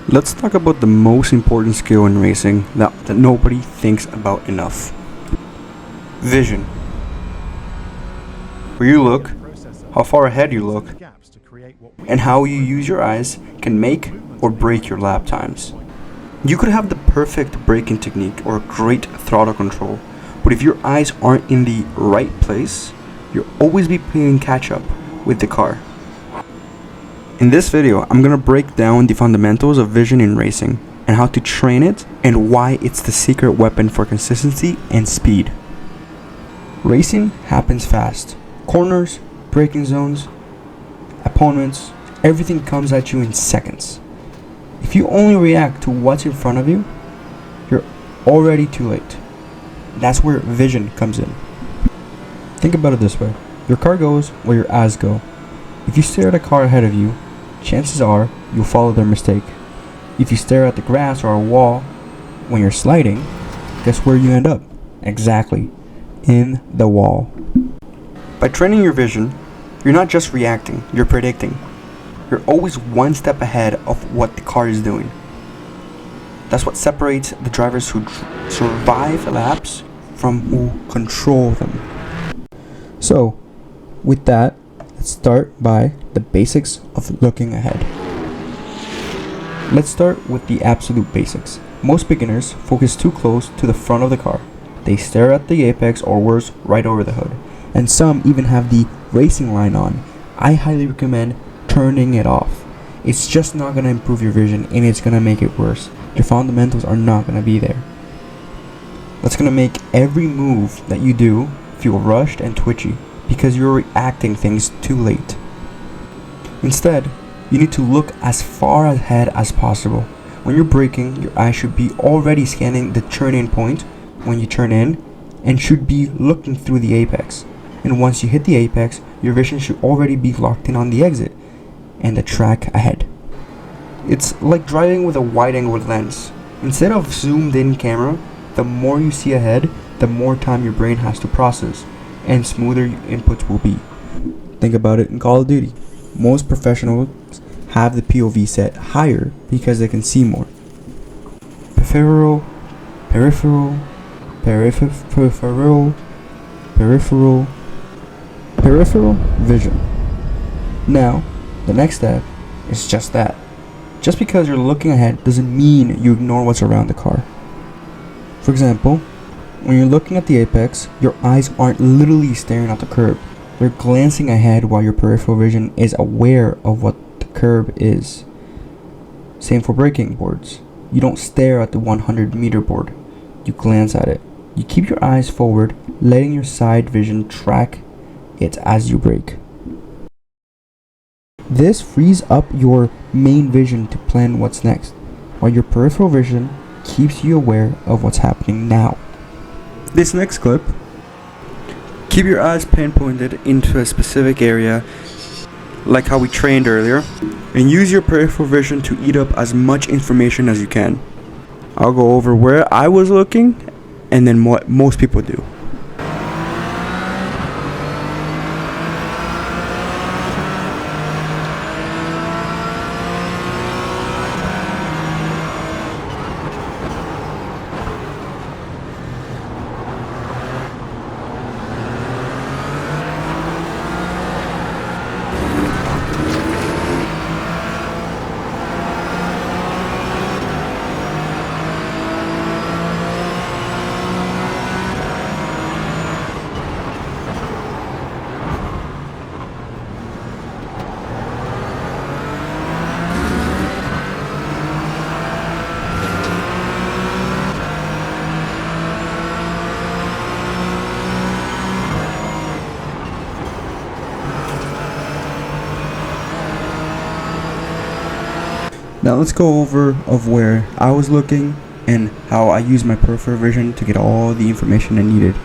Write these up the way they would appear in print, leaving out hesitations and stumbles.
Let's talk about the most important skill in racing that nobody thinks about enough. Vision. Where you look, how far ahead you look, and how you use your eyes can make or break your lap times. You could have the perfect braking technique or great throttle control, but if your eyes aren't in the right place, you'll always be playing catch up with the car. In this video, I'm gonna break down the fundamentals of vision in racing and how to train it and why it's the secret weapon for consistency and speed. Racing happens fast. Corners, braking zones, opponents, everything comes at you in seconds. If you only react to what's in front of you, you're already too late. That's where vision comes in. Think about it this way. Your car goes where your eyes go. If you stare at a car ahead of you, chances are you'll follow their mistake. If you stare at the grass or a wall when you're sliding, guess where you end up? Exactly, in the wall. By training your vision, you're not just reacting, you're predicting. You're always one step ahead of what the car is doing. That's what separates the drivers who survive laps from who control them. So, with that, let's start by the basics of looking ahead. Let's start with the absolute basics. Most beginners focus too close to the front of the car. They stare at the apex or worse, right over the hood. And some even have the racing line on. I highly recommend turning it off. It's just not going to improve your vision and it's going to make it worse. Your fundamentals are not going to be there. That's going to make every move that you do feel rushed and twitchy because you're reacting things too late. Instead, you need to look as far ahead as possible. When you're braking, your eyes should be already scanning the turn-in point when you turn in and should be looking through the apex. And once you hit the apex, your vision should already be locked in on the exit and the track ahead. It's like driving with a wide-angle lens. Instead of zoomed-in camera, the more you see ahead, the more time your brain has to process, and smoother your inputs will be. Think about it in Call of Duty. Most professionals have the POV set higher because they can see more. Peripheral vision. Now, the next step is just that. Just because you're looking ahead doesn't mean you ignore what's around the car. For example, when you're looking at the apex, your eyes aren't literally staring at the curb. They're glancing ahead while your peripheral vision is aware of what the curb is. Same for braking boards. You don't stare at the 100-meter board. You glance at it. You keep your eyes forward, letting your side vision track it as you brake. This frees up your main vision to plan what's next, while your peripheral vision keeps you aware of what's happening now. This next clip, keep your eyes pinpointed into a specific area, like how we trained earlier, and use your peripheral vision to eat up as much information as you can. I'll go over where I was looking and then what most people do. Now let's go over of where I was looking and how I use my peripheral vision to get all the information I needed.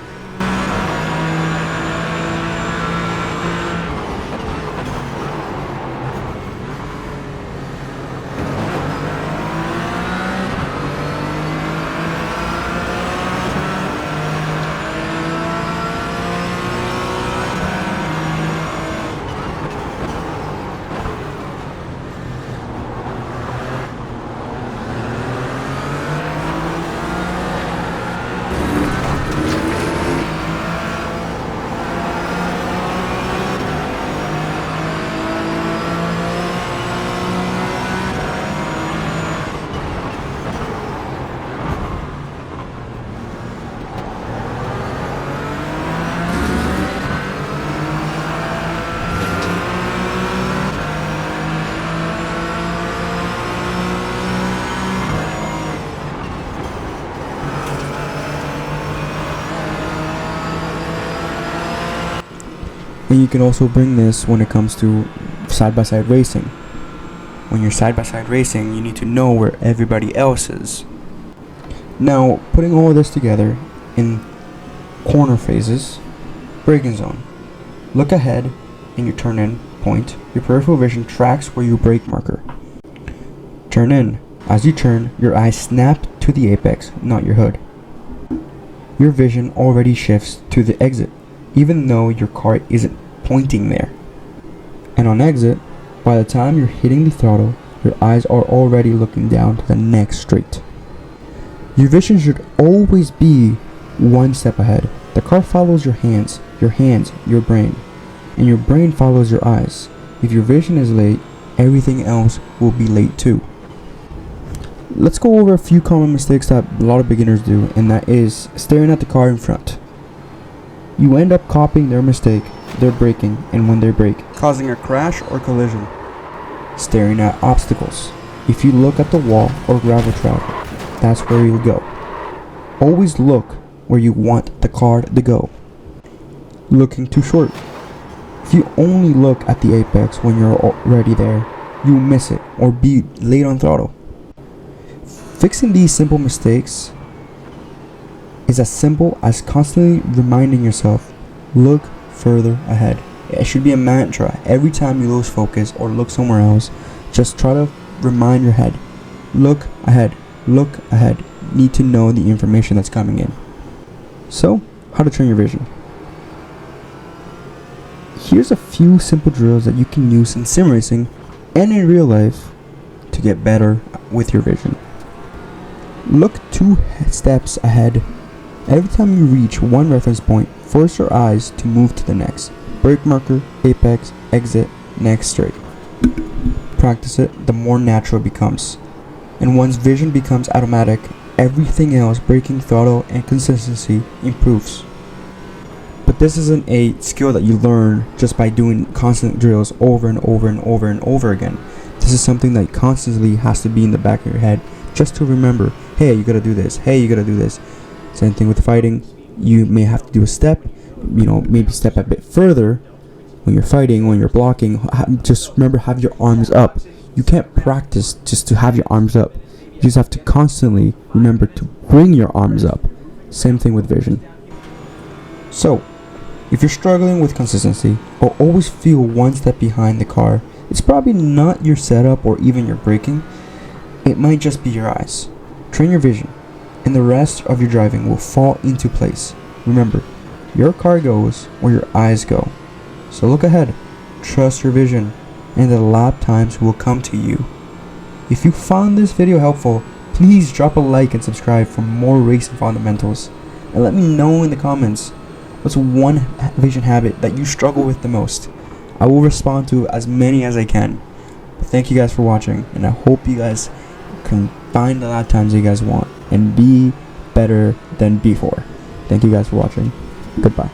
And you can also bring this when it comes to side-by-side racing. When you're side-by-side racing, you need to know where everybody else is. Now, putting all of this together in corner phases, braking zone. Look ahead in your turn-in point. Your peripheral vision tracks where you brake marker. Turn in. As you turn, your eyes snap to the apex, not your hood. Your vision already shifts to the exit, even though your car isn't pointing there. And on exit, by the time you're hitting the throttle, your eyes are already looking down to the next straight. Your vision should always be one step ahead. The car follows your hands, your brain, and your brain follows your eyes. If your vision is late, everything else will be late too. Let's go over a few common mistakes that a lot of beginners do, and that is staring at the car in front. You end up copying their mistake, their braking, and when they brake, causing a crash or collision. Staring at obstacles. If you look at the wall or gravel track, that's where you'll go. Always look where you want the car to go. Looking too short. If you only look at the apex when you're already there, you'll miss it or be late on throttle. Fixing these simple mistakes is as simple as constantly reminding yourself, look further ahead. It should be a mantra. Every time you lose focus or look somewhere else, just try to remind your head, look ahead, look ahead. You need to know the information that's coming in. So, how to train your vision. Here's a few simple drills that you can use in sim racing and in real life to get better with your vision. Look 2 steps ahead. Every time you reach one reference point, force your eyes to move to the next. Brake marker, apex, exit, next straight. Practice it, the more natural it becomes. And once vision becomes automatic, everything else, braking, throttle, and consistency improves. But this isn't a skill that you learn just by doing constant drills over and over and over and over again. This is something that constantly has to be in the back of your head just to remember, hey, you gotta do this, hey, you gotta do this. Same thing with fighting. You may have to do a step, maybe step a bit further when you're fighting, when you're blocking. Just remember, have your arms up. You can't practice just to have your arms up. You just have to constantly remember to bring your arms up. Same thing with vision. So, if you're struggling with consistency or always feel one step behind the car, it's probably not your setup or even your braking. It might just be your eyes. Train your vision, and the rest of your driving will fall into place. Remember, your car goes where your eyes go. So look ahead, trust your vision, and the lap times will come to you. If you found this video helpful, please drop a like and subscribe for more racing fundamentals. And let me know in the comments, what's one vision habit that you struggle with the most? I will respond to as many as I can. But thank you guys for watching, and I hope you guys can find the lap times you guys want and be better than before. Thank you guys for watching. Goodbye.